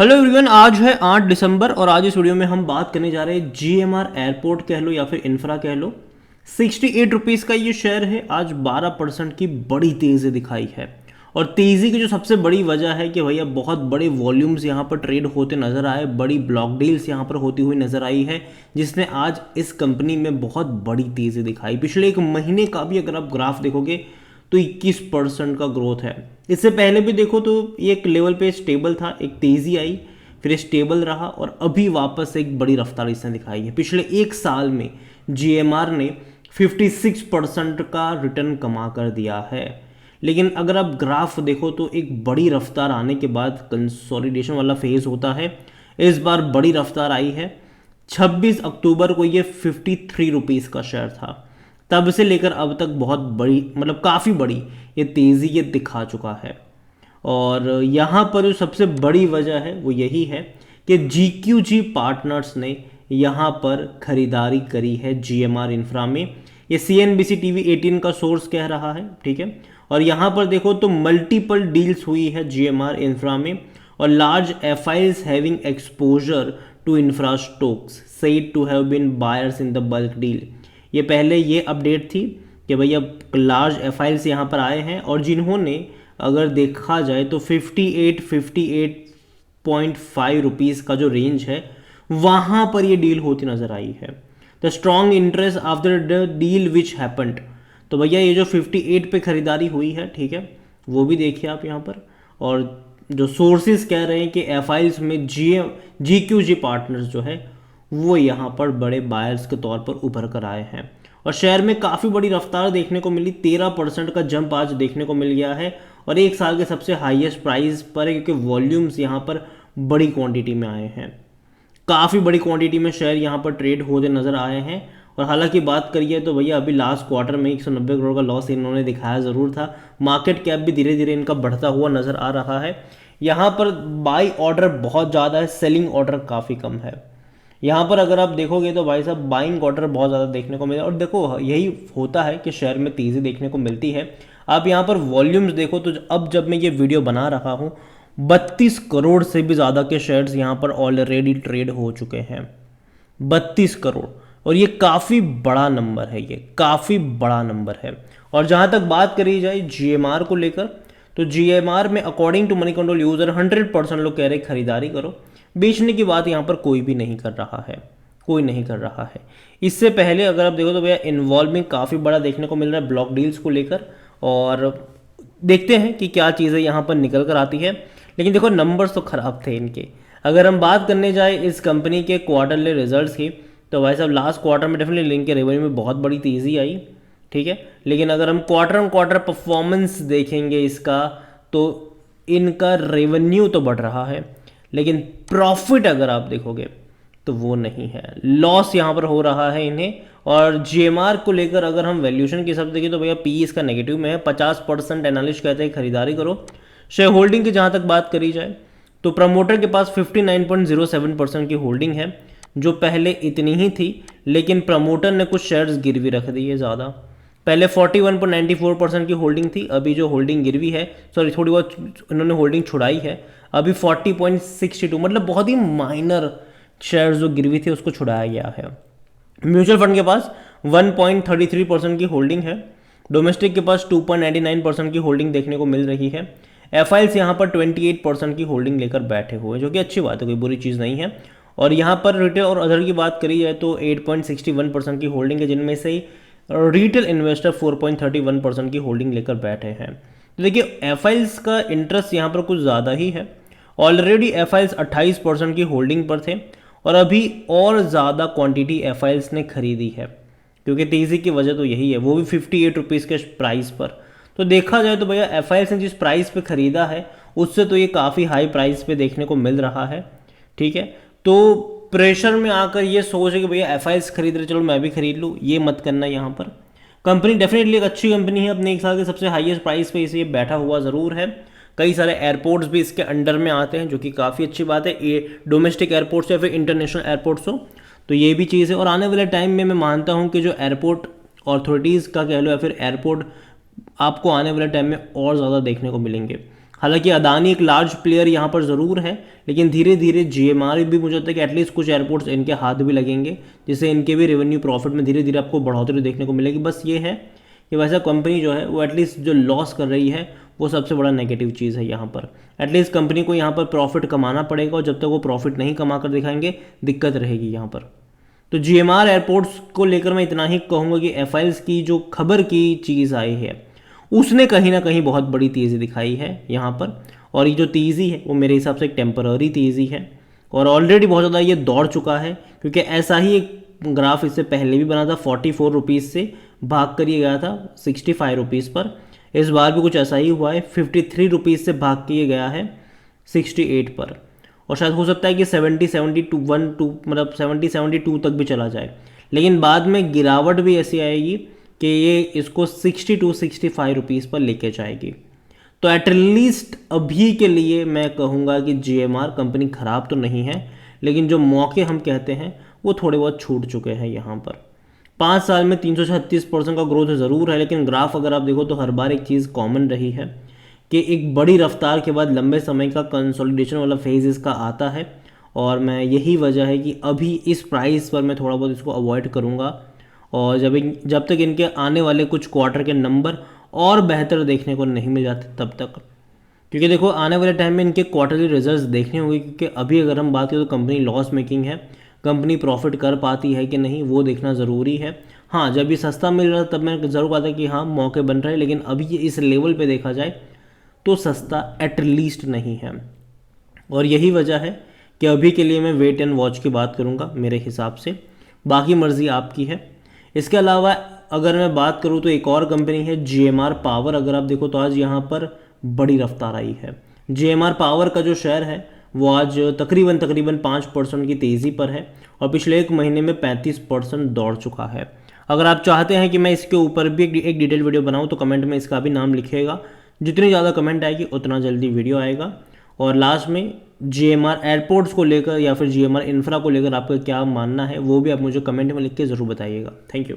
Hello everyone, आज है 8 दिसंबर और आज इस वीडियो में हम बात करने जा रहे हैं जीएमआर एयरपोर्ट कह लो या फिर इंफ्रा कह लो। 68 रुपीज़ का ये शेयर है। आज 12% की बड़ी तेज़ी दिखाई है और तेज़ी की जो सबसे बड़ी वजह है कि भैया बहुत बड़े वॉल्यूम्स यहाँ पर ट्रेड होते नज़र आए, बड़ी ब्लॉक डील्स यहाँ पर होती हुई नज़र आई है, जिसने आज इस कंपनी में बहुत बड़ी तेज़ी दिखाई। पिछले एक महीने का भी अगर आप ग्राफ देखोगे तो 21% का ग्रोथ है। इससे पहले भी देखो तो ये एक लेवल पे स्टेबल था, एक तेज़ी आई, फिर स्टेबल रहा और अभी वापस एक बड़ी रफ्तार इसने दिखाई है। पिछले एक साल में जीएमआर ने 56% का रिटर्न कमा कर दिया है। लेकिन अगर आप ग्राफ देखो तो एक बड़ी रफ्तार आने के बाद कंसोलिडेशन वाला फेज होता है। इस बार बड़ी रफ्तार आई है। 26 अक्टूबर को ये 53 रुपीज़ का शेयर था, तब से लेकर अब तक बहुत बड़ी मतलब काफ़ी बड़ी ये तेज़ी ये दिखा चुका है। और यहाँ पर जो सबसे बड़ी वजह है वो यही है कि GQG पार्टनर्स ने यहाँ पर खरीदारी करी है जीएमआर इंफ्रा में। ये CNBC TV 18 का सोर्स कह रहा है, ठीक है। और यहाँ पर देखो तो मल्टीपल डील्स हुई है जीएमआर इंफ्रा में और large FIs having exposure to infra stocks said to have been buyers in the bulk deal. ये पहले ये अपडेट थी कि भैया लार्ज FIs यहाँ पर आए हैं और जिन्होंने अगर देखा जाए तो 58.5 रुपीज़ का जो रेंज है वहाँ पर ये डील होती नज़र आई है। The strong interest after the deal which happened. तो भैया ये जो 58 पे खरीदारी हुई है, ठीक है, वो भी देखिए आप यहाँ पर। और जो सोर्सेज कह रहे हैं कि FIs में GQG पार्टनर्स जो है वो यहाँ पर बड़े बायर्स के तौर पर उभर कर आए हैं और शेयर में काफ़ी बड़ी रफ्तार देखने को मिली। 13% का जंप आज देखने को मिल गया है और एक साल के सबसे हाईएस्ट प्राइस पर है, क्योंकि वॉल्यूम्स यहाँ पर बड़ी क्वांटिटी में आए हैं। काफ़ी बड़ी क्वांटिटी में शेयर यहाँ पर ट्रेड होते नज़र आए हैं। और हालांकि बात करिए तो भैया अभी लास्ट क्वार्टर में 190 करोड़ का लॉस इन्होंने दिखाया ज़रूर था। मार्केट कैप भी धीरे धीरे इनका बढ़ता हुआ नज़र आ रहा है। यहाँ पर बाई ऑर्डर बहुत ज़्यादा है, सेलिंग ऑर्डर काफ़ी कम है। यहाँ पर अगर आप देखोगे तो भाई साहब बाइंग ऑर्डर बहुत ज़्यादा देखने को मिला। और देखो यही होता है कि शेयर में तेज़ी देखने को मिलती है। आप यहाँ पर वॉल्यूम्स देखो तो अब जब मैं ये वीडियो बना रहा हूँ 32 करोड़ से भी ज़्यादा के शेयर्स यहाँ पर ऑलरेडी ट्रेड हो चुके हैं। 32 करोड़, और ये काफ़ी बड़ा नंबर है, ये काफ़ी बड़ा नंबर है। और जहाँ तक बात करी जाए जीएमआर को लेकर तो जीएमआर में according to Moneycontrol user 100% लोग कह रहे खरीदारी करो। बेचने की बात यहाँ पर कोई भी नहीं कर रहा है, कोई नहीं कर रहा है। इससे पहले अगर आप देखो तो भैया इन्वॉल्वमेंट काफ़ी बड़ा देखने को मिल रहा है ब्लॉक डील्स को लेकर, और देखते हैं कि क्या चीज़ें यहाँ पर निकल कर आती है। लेकिन देखो नंबर्स तो ख़राब थे इनके। अगर हम बात करने जाए इस कंपनी के क्वार्टरली रिजल्ट्स की तो भाई साहब लास्ट क्वार्टर में डेफिनेटली लिंक के रेवेन्यू में बहुत बड़ी तेज़ी आई, ठीक है। लेकिन अगर हम क्वार्टर ऑन क्वार्टर परफॉर्मेंस देखेंगे इसका तो इनका रेवेन्यू तो बढ़ रहा है, लेकिन प्रॉफिट अगर आप देखोगे तो वो नहीं है, लॉस यहाँ पर हो रहा है इन्हें। और जीएमआर को लेकर अगर हम वैल्यूएशन के हिसाब से देखें तो भैया पी इसका नेगेटिव में है। 50% एनालिस्ट कहते हैं खरीदारी करो। शेयर होल्डिंग की जहाँ तक बात करी जाए तो प्रमोटर के पास 59.07% की होल्डिंग है, जो पहले इतनी ही थी, लेकिन प्रमोटर ने कुछ शेयर्स गिरवी रख दी है ज़्यादा। पहले 41.94% की होल्डिंग थी, अभी जो होल्डिंग गिरवी है, सॉरी थोड़ी बहुत इन्होंने होल्डिंग छुड़ाई है, अभी 40.62, मतलब बहुत ही माइनर शेयर्स जो गिरवी थे उसको छुड़ाया गया है। म्यूचुअल फंड के पास 1.33% की होल्डिंग है। डोमेस्टिक के पास 2.99% की होल्डिंग देखने को मिल रही है। FIs यहाँ पर 28% की होल्डिंग लेकर बैठे हुए हैं, जो कि अच्छी बात है, कोई बुरी चीज़ नहीं है। और यहाँ पर रिटेल और अदर की बात करी जाए तो 8.61% की होल्डिंग है, जिनमें से रिटेल इन्वेस्टर 4.31% की होल्डिंग लेकर बैठे हैं। तो देखिए FIs का इंटरेस्ट यहाँ पर कुछ ज़्यादा ही है। ऑलरेडी FIs 28% की होल्डिंग पर थे और अभी और ज़्यादा क्वांटिटी FIs ने खरीदी है, क्योंकि तेज़ी की वजह तो यही है, वो भी 58 रुपीज़ के प्राइस पर। तो देखा जाए तो भैया FIs ने जिस प्राइस पे ख़रीदा है उससे तो ये काफ़ी हाई प्राइस पे देखने को मिल रहा है, ठीक है। तो प्रेशर में आकर ये सोच है कि भैया FIs खरीद रहे, चलो मैं भी खरीद लूँ, ये मत करना। यहाँ पर कंपनी डेफिनेटली एक अच्छी कंपनी है, अपने एक साल के सबसे हाईएस्ट प्राइस पे इसे बैठा हुआ ज़रूर है। कई सारे एयरपोर्ट्स भी इसके अंडर में आते हैं, जो कि काफ़ी अच्छी बात है, ये डोमेस्टिक एयरपोर्ट्स या फिर इंटरनेशनल एयरपोर्ट्स हो तो ये भी चीज़ है। और आने वाले टाइम में मैं मानता हूँ कि जो एयरपोर्ट अथॉरिटीज़ का कह लो या फिर एयरपोर्ट आपको आने वाले टाइम में और ज़्यादा देखने को मिलेंगे। हालांकि अदानी एक लार्ज प्लेयर यहाँ पर ज़रूर है, लेकिन धीरे धीरे जीएमआर भी मुझे लगता है कि एटलीस्ट कुछ एयरपोर्ट्स इनके हाथ भी लगेंगे, जिससे इनके भी रेवेन्यू प्रॉफिट में धीरे धीरे आपको बढ़ोतरी देखने को मिलेगी। बस ये है कि वैसा कंपनी जो है वो एटलीस्ट जो लॉस कर रही है वो सबसे बड़ा नेगेटिव चीज़ है यहाँ पर। एटलीस्ट कंपनी को यहाँ पर प्रॉफिट कमाना पड़ेगा, और जब तक वो प्रॉफिट नहीं कमा कर दिखाएंगे दिक्कत रहेगी यहाँ पर। तो जीएमआर एयरपोर्ट्स को लेकर मैं इतना ही कहूँगा कि एफआईएल्स की जो खबर की चीज़ आई है उसने कहीं ना कहीं बहुत बड़ी तेज़ी दिखाई है यहाँ पर, और ये जो तेज़ी है वो मेरे हिसाब से एक टेम्पररी तेज़ी है, और ऑलरेडी बहुत ज़्यादा ये दौड़ चुका है, क्योंकि ऐसा ही एक ग्राफ इससे पहले भी बना था। 44 रुपीज़ से भाग कर ये गया था 65 रुपीज़ पर। इस बार भी कुछ ऐसा ही हुआ है, 53 रुपीज़ से भाग के ये गया है 68 पर, और शायद हो सकता है कि 70-72 तक भी चला जाए, लेकिन बाद में गिरावट भी ऐसी आएगी कि ये इसको 60-65 रुपीज़ पर लेके जाएगी। तो एटलीस्ट अभी के लिए मैं कहूँगा कि जीएमआर कंपनी ख़राब तो नहीं है, लेकिन जो मौके हम कहते हैं वो थोड़े बहुत छूट चुके हैं यहाँ पर। 5 साल में 336% का ग्रोथ ज़रूर है, लेकिन ग्राफ अगर आप देखो तो हर बार एक चीज़ कॉमन रही है कि एक बड़ी रफ्तार के बाद लंबे समय का कंसोलिडेशन वाला फेज इसका आता है, और मैं यही वजह है कि अभी इस प्राइस पर मैं थोड़ा बहुत इसको अवॉइड करूँगा, और जब तक इनके आने वाले कुछ क्वार्टर के नंबर और बेहतर देखने को नहीं मिल जाते तब तक, क्योंकि देखो आने वाले टाइम में इनके क्वार्टरली रिजल्ट्स देखने होंगे, क्योंकि अभी अगर हम बात करें तो कंपनी लॉस मेकिंग है, कंपनी प्रॉफिट कर पाती है कि नहीं वो देखना ज़रूरी है। हाँ, जब ये सस्ता मिल रहा था तब मैंने ज़रूर कहा था कि हाँ मौके बन रहे हैं, लेकिन अभी ये इस लेवल पे देखा जाए तो सस्ता एटलीस्ट नहीं है, और यही वजह है कि अभी के लिए मैं वेट एंड वॉच की बात करूँगा मेरे हिसाब से। बाकी मर्ज़ी आपकी है। इसके अलावा अगर मैं बात करूँ तो एक और कंपनी है जीएमआर पावर। अगर आप देखो तो आज यहाँ पर बड़ी रफ्तार आई है। जीएमआर पावर का जो शेयर है वो आज तकरीबन 5% की तेज़ी पर है, और पिछले एक महीने में 35% दौड़ चुका है। अगर आप चाहते हैं कि मैं इसके ऊपर भी एक डिटेल वीडियो बनाऊँ तो कमेंट में इसका भी नाम लिखिएगा। जितनी ज़्यादा कमेंट आएगी उतना जल्दी वीडियो आएगा। और लास्ट में जीएमआर एयरपोर्ट्स को लेकर या फिर जीएमआर इंफ्रा को लेकर आपका क्या मानना है वो भी आप मुझे कमेंट में लिख के ज़रूर बताइएगा। Thank you.